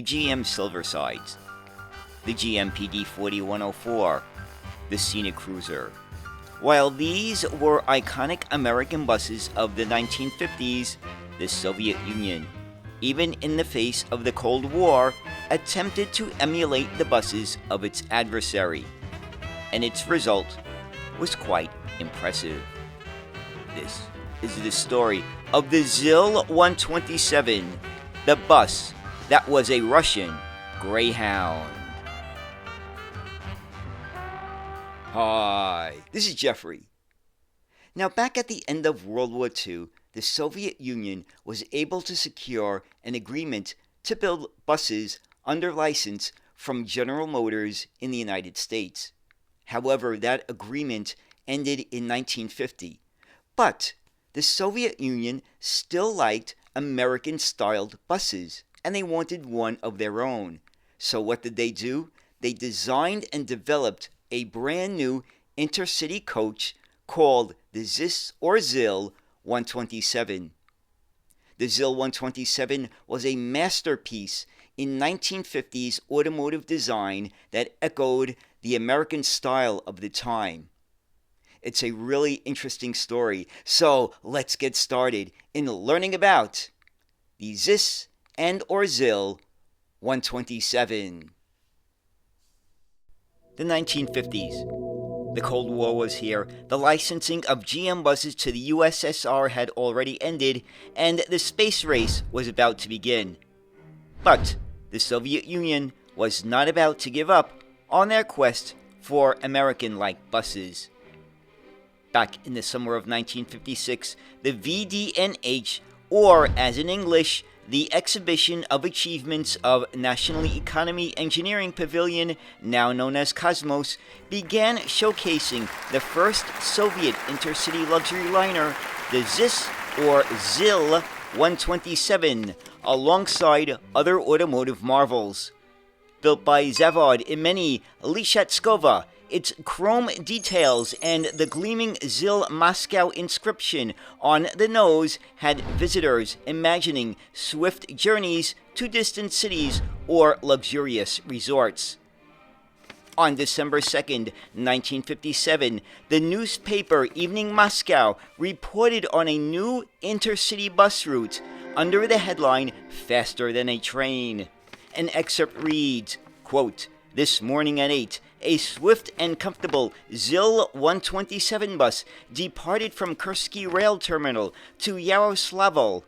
the GM Silversides, the GM PD 4104, the Scenic Cruiser. While these were iconic American buses of the 1950s, the Soviet Union, even in the face of the Cold War, attempted to emulate the buses of its adversary, and its result was quite impressive. This is the story of the ZIL-127, the bus that was a Russian Greyhound. Hi, this is Jeffrey. Now, back at the end of World War II, the Soviet Union was able to secure an agreement to build buses under license from General Motors in the United States. However, that agreement ended in 1950. But the Soviet Union still liked American-styled buses, and they wanted one of their own. So what did they do? They designed and developed a brand new intercity coach called the ZIS or ZIL-127. The ZIL-127 was a masterpiece in 1950s automotive design that echoed the American style of the time. It's a really interesting story, so let's get started in learning about the ZIS and or ZIL-127. The 1950s. The Cold War was here, the licensing of GM buses to the USSR had already ended, and the space race was about to begin. But the Soviet Union was not about to give up on their quest for American-like buses. Back in the summer of 1956, the VDNH, or as in English, the Exhibition of Achievements of National Economy Engineering Pavilion, now known as Cosmos, began showcasing the first Soviet intercity luxury liner, the ZIS or ZIL-127, alongside other automotive marvels. Built by Zavod Imeni Lishatskova, its chrome details and the gleaming ZIL Moscow inscription on the nose had visitors imagining swift journeys to distant cities or luxurious resorts. On December 2nd, 1957, the newspaper Evening Moscow reported on a new intercity bus route under the headline, "Faster Than a Train." An excerpt reads, quote, "This morning at 8, a swift and comfortable ZIL-127 bus departed from Kursky Rail Terminal to Yaroslavl.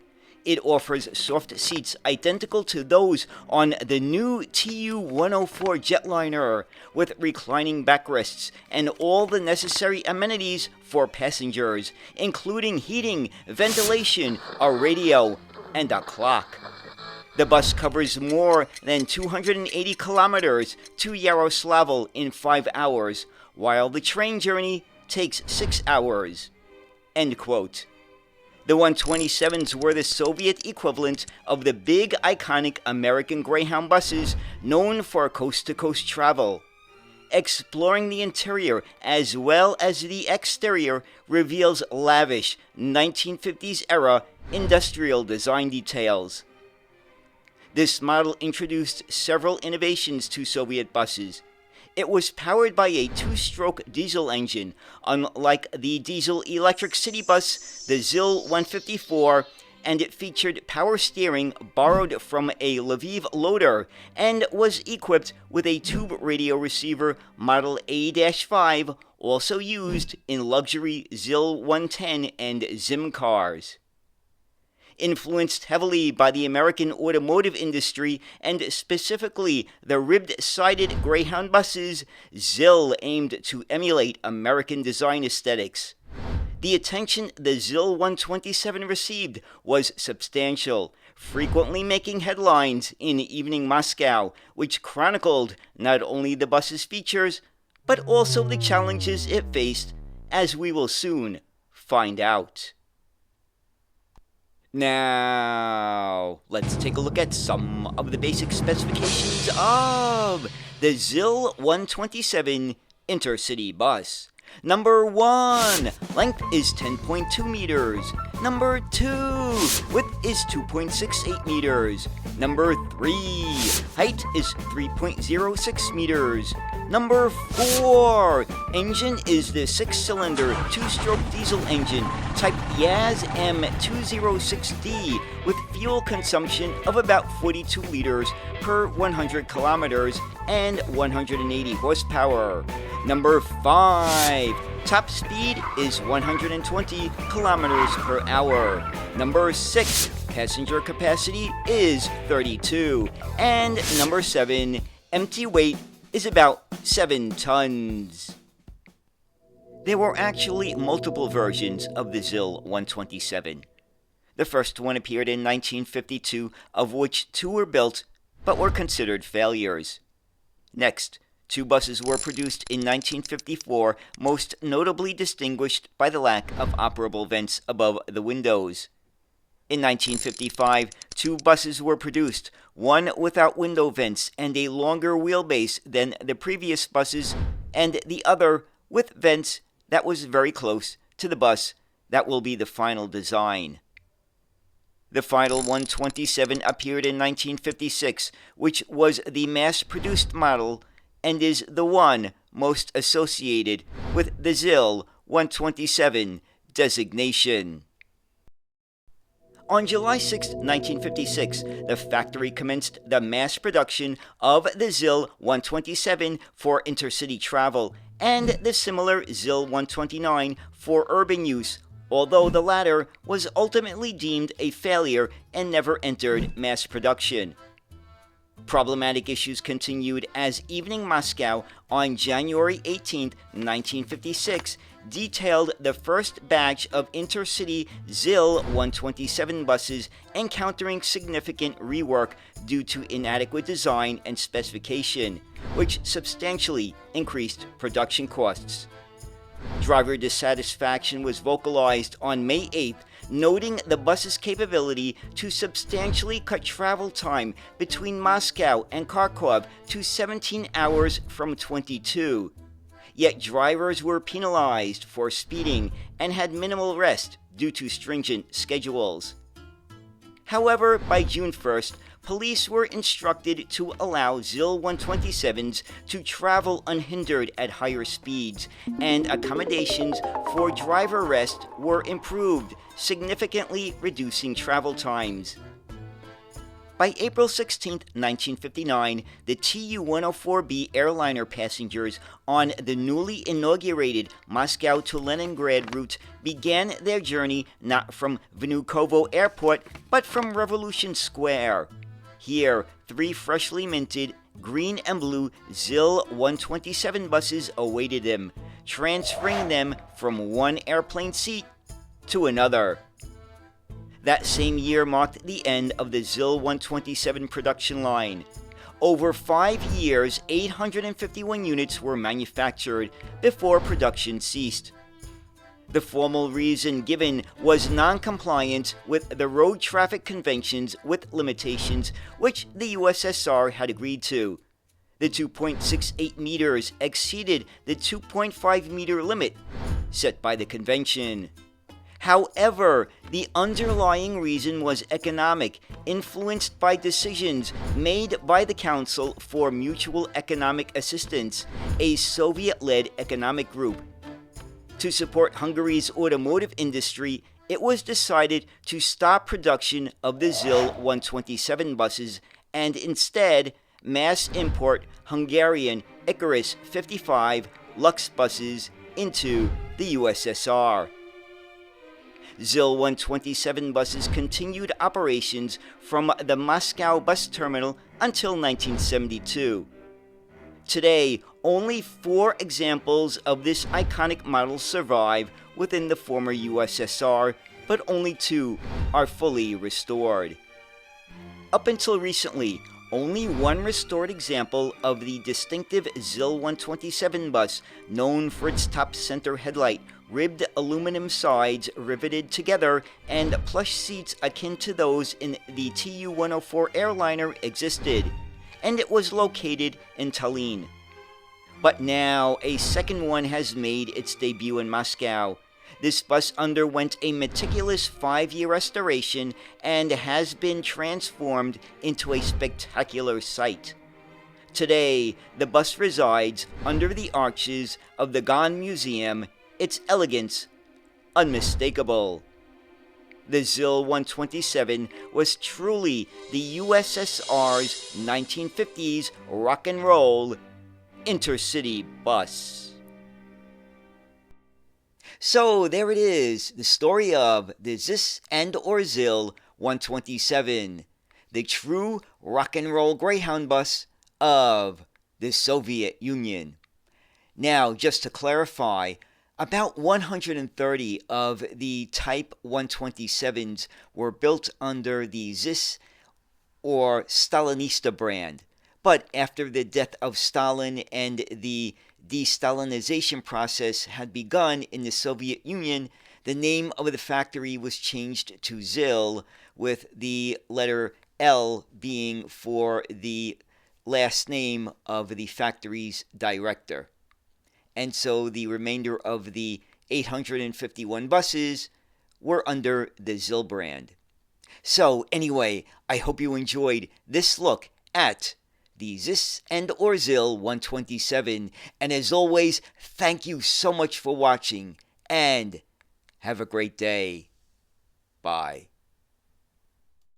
It offers soft seats identical to those on the new Tu-104 jetliner, with reclining backrests and all the necessary amenities for passengers, including heating, ventilation, a radio, and a clock. The bus covers more than 280 kilometers to Yaroslavl in 5 hours, while the train journey takes 6 hours." End quote. The 127s were the Soviet equivalent of the big, iconic American Greyhound buses known for coast-to-coast travel. Exploring the interior as well as the exterior reveals lavish 1950s-era industrial design details. This model introduced several innovations to Soviet buses. It was powered by a 2-stroke diesel engine, unlike the diesel-electric city bus, the ZIL-154, and it featured power steering borrowed from a Lviv loader, and was equipped with a tube radio receiver model A-5, also used in luxury ZIL-110 and ZIM cars. Influenced heavily by the American automotive industry, and specifically the ribbed-sided Greyhound buses, ZIL aimed to emulate American design aesthetics. The attention the ZIL-127 received was substantial, frequently making headlines in Evening Moscow, which chronicled not only the bus's features, but also the challenges it faced, as we will soon find out. Now, let's take a look at some of the basic specifications of the ZIL-127 intercity bus. Number 1, length is 10.2 meters. Number 2, width is 2.68 meters. Number 3, height is 3.06 meters. Number 4, engine is the 6-cylinder 2-stroke diesel engine type Yaz M206D with fuel consumption of about 42 liters per 100 kilometers and 180 horsepower. Number 5, top speed is 120 kilometers per hour. Number 6, passenger capacity is 32. And number 7, empty weight is about 7 tons. There were actually multiple versions of the ZIL-127. The first one appeared in 1952, of which 2 were built but were considered failures. Next, 2 buses were produced in 1954, most notably distinguished by the lack of operable vents above the windows. In 1955, 2 buses were produced, one without window vents and a longer wheelbase than the previous buses, and the other with vents that was very close to the bus that will be the final design. The final 127 appeared in 1956, which was the mass-produced model and is the one most associated with the ZIL-127 designation. On July 6, 1956, the factory commenced the mass production of the ZIL-127 for intercity travel and the similar ZIL-129 for urban use, although the latter was ultimately deemed a failure and never entered mass production. Problematic issues continued as Evening Moscow on January 18, 1956, detailed the first batch of intercity ZIL-127 buses encountering significant rework due to inadequate design and specification, which substantially increased production costs. Driver dissatisfaction was vocalized on May 8th, noting the bus's capability to substantially cut travel time between Moscow and Kharkov to 17 hours from 22. Yet drivers were penalized for speeding and had minimal rest due to stringent schedules. However, by June 1st, police were instructed to allow ZIL-127s to travel unhindered at higher speeds, and accommodations for driver rest were improved, significantly reducing travel times. By April 16, 1959, the Tu-104B airliner passengers on the newly inaugurated Moscow to Leningrad route began their journey not from Vnukovo Airport, but from Revolution Square. Here, 3 freshly minted green and blue ZIL-127 buses awaited them, transferring them from one airplane seat to another. That same year marked the end of the ZIL-127 production line. Over 5 years, 851 units were manufactured before production ceased. The formal reason given was non-compliance with the road traffic conventions with limitations which the USSR had agreed to. The 2.68 meters exceeded the 2.5 meter limit set by the convention. However, the underlying reason was economic, influenced by decisions made by the Council for Mutual Economic Assistance, a Soviet-led economic group. To support Hungary's automotive industry, it was decided to stop production of the ZIL-127 buses and instead mass import Hungarian Icarus 55 Lux buses into the USSR. ZIL-127 buses continued operations from the Moscow bus terminal until 1972. Today, only 4 examples of this iconic model survive within the former USSR, but only 2 are fully restored. Up until recently, only 1 restored example of the distinctive ZIL-127 bus, known for its top center headlight, ribbed aluminum sides riveted together, and plush seats akin to those in the Tu-104 airliner existed, and it was located in Tallinn. But now, a second one has made its debut in Moscow. This bus underwent a meticulous 5-year restoration and has been transformed into a spectacular sight. Today, the bus resides under the arches of the Ghan Museum, its elegance unmistakable. The ZIL-127 was truly the USSR's 1950s rock and roll intercity bus. So there it is, the story of the ZIS and or ZIL-127, the true rock and roll Greyhound bus of the Soviet Union. Now, just to clarify, about 130 of the Type 127s were built under the ZIS or Stalinista brand. But after the death of Stalin and the de-Stalinization process had begun in the Soviet Union, the name of the factory was changed to ZIL, with the letter L being for the last name of the factory's director. And so the remainder of the 851 buses were under the ZIL brand. So anyway, I hope you enjoyed this look at the ZIS and or ZIL-127. And as always, thank you so much for watching and have a great day. Bye.